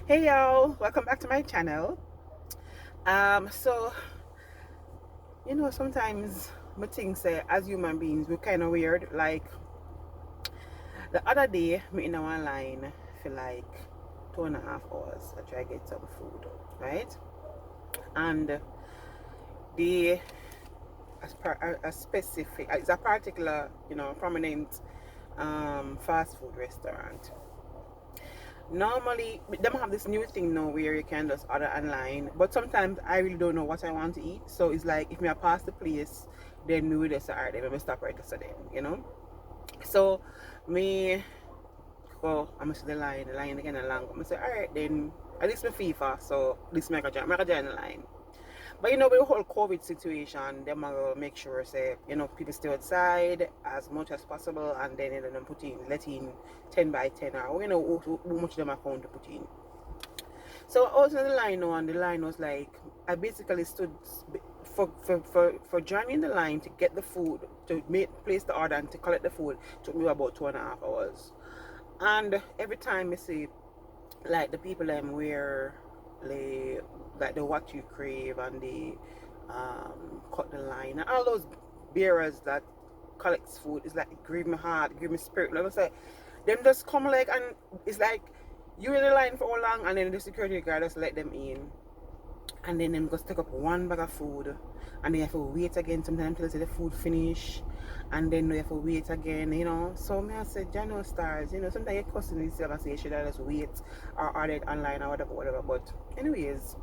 Hey y'all, welcome back to my channel. So sometimes me think say as human beings we're kind of weird. Like the other day, me in one line for like 2.5 hours. I try to get some food, right? And the a specific, it's a particular, prominent fast food restaurant. Normally them have this new thing now where you can just order online, but sometimes I really don't know what I want to eat, so it's like if me I pass the place, then me will just alright, then me stop right to them. So me go, I'm see the line again long, I'm say alright then, at least me FIFA, so this make a join the line. But with the whole COVID situation, them are make sure say, people stay outside as much as possible, and then them put in let in 10 by 10 or how much them account to put in. So I was on the line now, and the line was like, I basically stood for joining the line to get the food, to place the order and to collect the food, took me about 2.5 hours. And every time I see like the people where they like the what you crave, and they cut the line, and all those bearers that collects food, is like grieve my heart, grieve my spirit. Like I say, them just come like, and it's like you in the line for how long, and then the security guard just let them in, and then them just take up one bag of food, and they have to wait again sometimes till the food finish, and then they have to wait again. So me I said, Jano stars, sometimes you cussing yourself and say you should have just wait or order it online or whatever. But anyways,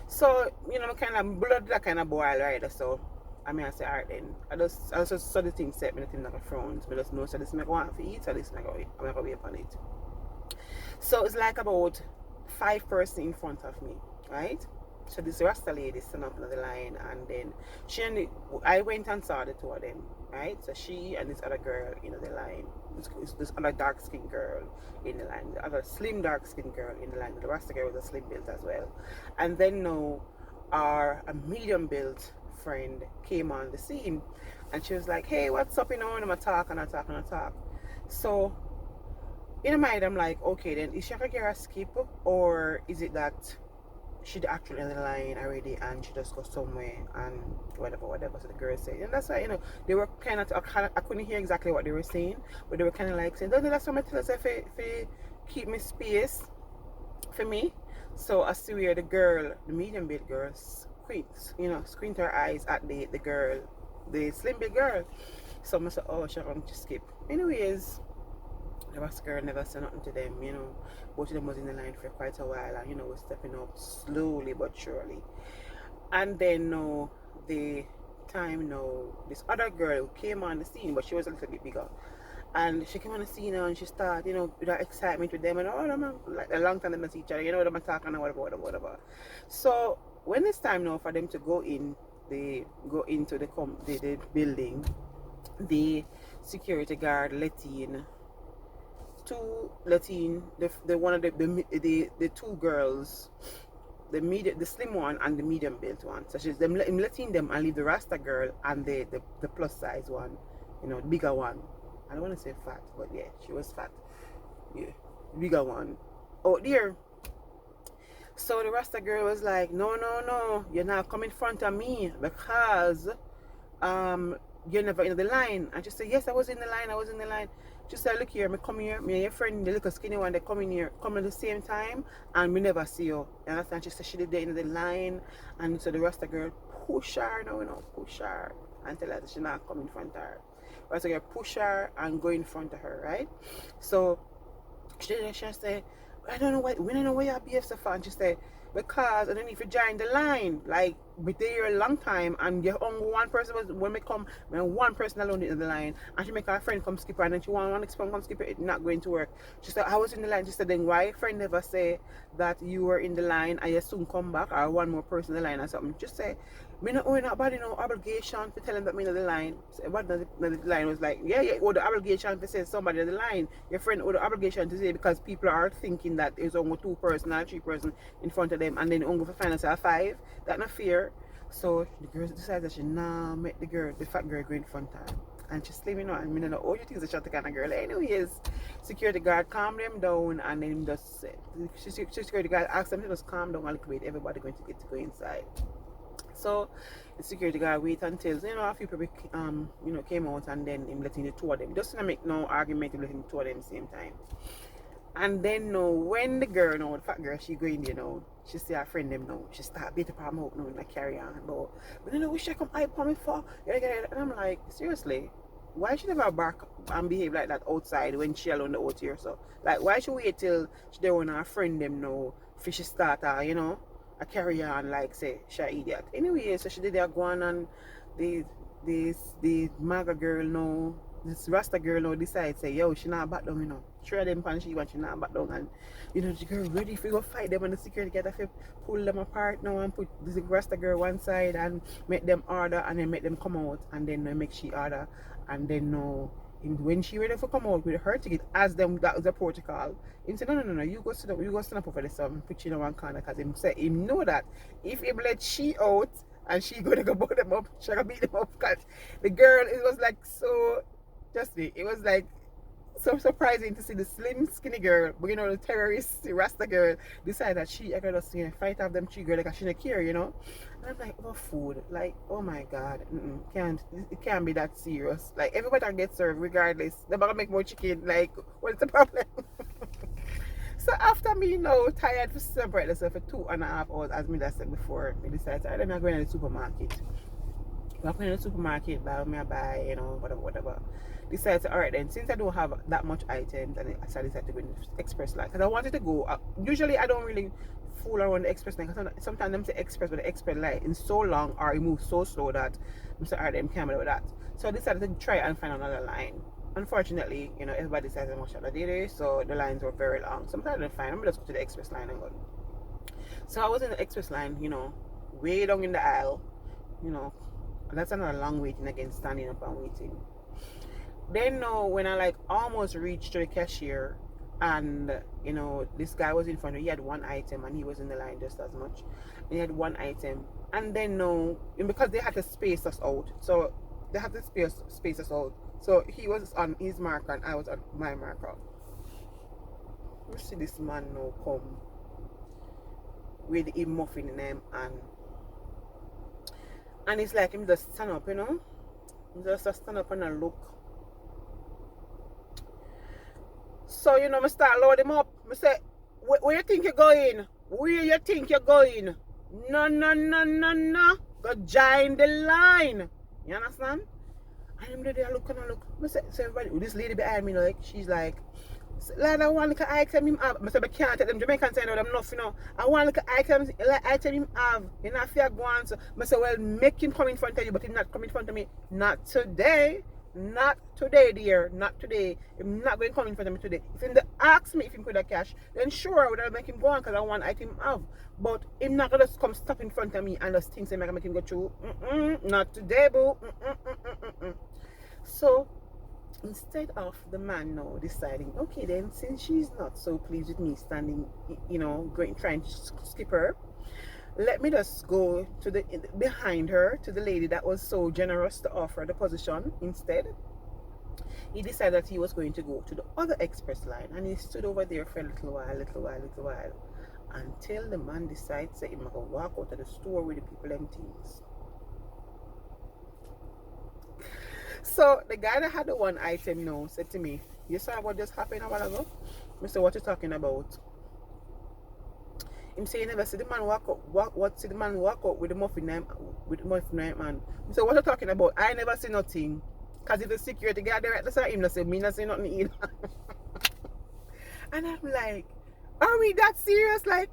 so I kind of blood that kind of boil right. So I mean I say alright then. I just saw the thing set me the thing like a front. But just know so this make want to eat, so this make I'm gonna wait on it. So it's like about 5 person in front of me, right? So this Rasta lady stand up on the line, and then I went and saw the two of them, right? So she and this other girl in the line, this other dark skinned girl in the line, the other slim dark skinned girl in the line. The Rasta girl was a slim built as well, and then now our a medium built friend came on the scene, and she was like, "Hey, what's up?" And I talk and I talk and I talk. So in my mind, I'm like, okay, then is Shaka Kira skip, or is it that she'd actually in the line already and she just goes somewhere and whatever. So the girl said, and that's why they were I couldn't hear exactly what they were saying, but they were kind of like saying, "Don't that's what I tell us if keep me space for me." So I see where the girl, the medium built girl, squint her eyes at the girl, the slim big girl. So I said, "Oh, she's going to skip." Anyways, the Ross girl never said nothing to them. Both of them was in the line for quite a while, and was stepping up slowly but surely. And then now the time now, this other girl came on the scene, but she was a little bit bigger. And she came on the scene now, and she started, with her excitement with them, and all them like a long time they miss each other, them talking and whatever. So when it's time now for them to go in, they go into the building. The security guard let in the one of the two girls, the slim one and the medium built one. So she's them letting them and leave the Rasta girl and the plus size one, the bigger one. I don't want to say fat, but yeah, she was fat. Yeah, bigger one. Oh dear. So the Rasta girl was like, "No, no, no, you're not coming in front of me because you're never in the line." And she said, "Yes, I was in the line. She said, "Look here, me come here, me and your friend, the little skinny one, they come in here, come at the same time, and we never see you." You understand? She said she did there in the line, and so the Rasta girl push her now, push her and tell her that she not come in front of her. Rasta girl push her and go in front of her, right? So she said, "I don't know why, we don't know why you're BF so far." And she said, "Because I don't know if you join the line, like we there a long time, and you only one person was when we come, when one person alone in the line, and she make her friend come skip her, and then she want one next come skip her, it's not going to work." She said, "I was in the line." She said, "Then why friend never say that you were in the line and you soon come back, or one more person in the line or something?" Just say, "Me not owe nobody no obligation to tell them that me in the line." So, but the line was like, "Yeah, yeah, owe the obligation to say somebody in the line. Your friend owe the obligation to say, because people are thinking that there's only 2 person or 3 person in front of them, and then only for finance are 5. That's not fair." So the girl decided that she nah make the fat girl go in front of her. And she's sleeping on. I mean, I don't know, oh, you think it's a shot kind of girl. Anyways, security guard calm them down, and then him just security guard asked them to just calm down a little bit. Everybody going to get to go inside. So the security guard wait until a few people came out, and then him letting the two of them just to make no argument, him letting the two of them same time. And then when the girl the fat girl, she go in there she see her friend them she start beat up her mouth and I carry on. But you know what she come hype on me for? And I'm like, seriously, why she never bark and behave like that outside when she alone the out here? So like, why should wait till she there when her friend them for she start her, I carry on like say she idiot. Anyway, so she did that go on, and the maga girl this Rasta girl decide say, yo, she not back down, Three of them pan she want, she not back down, and the girl ready for go fight them, and the security get to pull them apart now and put this Rasta girl one side and make them order, and then make them come out, and then make she order, and then when she ready for come out with her ticket, as them that was the protocol. He said, no, you go sit up, over this put you in one corner, because him say him know that if he let she out and she gonna go beat them up, she gonna beat them up, because the girl, it was like so, just me, it was like so surprising to see the slim skinny girl, but the terrorist Rasta girl decide that she gonna just fight off them three girls like she don't care, and I'm like, oh food, like, oh my god, it can't be that serious. Like everybody gets served regardless. They're gonna make more chicken. Like, what's the problem? So after me tired for separate myself for 2.5 hours, as me that said before, me decided I'm going to the supermarket. I'm going to the supermarket, buy whatever. Decided to, alright then, since I don't have that much items, and I decided to go in the express line, because I wanted to go, usually I don't really fool around the express line, because sometimes them say express, but the express line is so long, or it moves so slow that I'm saying, alright, I'm camera with that. So I decided to try and find another line. Unfortunately, everybody decides how much I did, so the lines were very long. Sometimes I didn't find them, but let's go to the express line and go. So I was in the express line, way down in the aisle, that's another long waiting again, standing up and waiting. Then when I almost reached to the cashier, and this guy was in front of me, he had one item and he was in the line just as much. And he had one item, and then because they had to space us out, so they had to space us out. So he was on his marker and I was on my marker. You see this man now come with a muffin in him, and it's like him just stand up, just stand up and a look. So I start load him up. I say, where you think you're going? Where you think you're going? No. Go join the line. You understand? And him there look and I look. I say, so everybody, this lady behind me, she's like, like I want to item him have. I say, I can't take them Jamaicans say no, them enough, I want to item him have. You know, if you go on. So I say, well, make him come in front of you, but he's not coming in front of me. Not today. Not today, dear. Not today. I'm not going to come in front of me today. If him ask me if he could have cash, then sure, I would have make him go on, because I want item have. But him not gonna just come stop in front of me and just think I can make him go through. Not today, boo. So instead of the man now deciding, okay then, since she's not so pleased with me standing, trying to skip her, let me just go to the behind her, to the lady that was so generous to offer the position. Instead, he decided that he was going to go to the other express line, and he stood over there for a little while, until the man decides that he's going to walk out of the store with the people and things. So the guy that had the one item now said to me, you saw what just happened a while ago? I said, what you talking about? Him say you never see the man walk out with the muffin man. I said, what you talking about? I never see nothing. Because if the security guard there, that's him not say me not see nothing either. And I'm like, are we that serious? Like,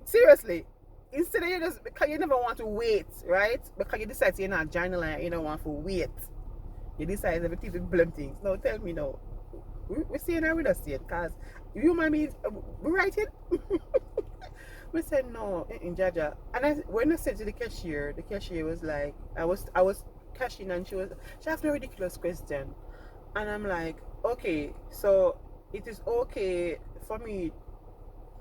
seriously. Instead of you just, because you never want to wait, right? Because you decide you're not joining line, you don't want to wait. You decide everything to blame things. No, tell me now. We're saying that we don't see it, because you mind me writing? We said no in Jaja. And when I said to the cashier was like, I was cashing, and she asked me a ridiculous question. And I'm like, okay, so it is okay for me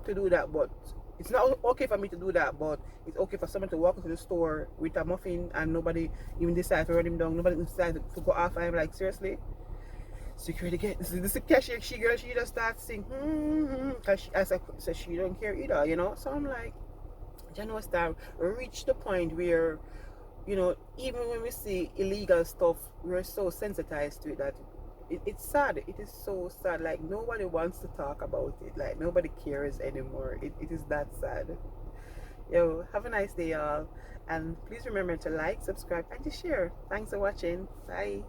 to do that, but It's not okay for me to do that, but it's okay for someone to walk into the store with a muffin and nobody even decide to run him down. Nobody decides to go off. I'm like, seriously? Security get this is cashier. She girl, she just starts sing, cause she, as I said, she don't care either, you know. So I'm like, you know, start reach the point where, you know, even when we see illegal stuff, we're so sensitized to it that it's sad. It is so sad. Like nobody wants to talk about it. Like nobody cares anymore. It is that sad. Yo, have a nice day, y'all. And please remember to like, subscribe, and to share. Thanks for watching. Bye.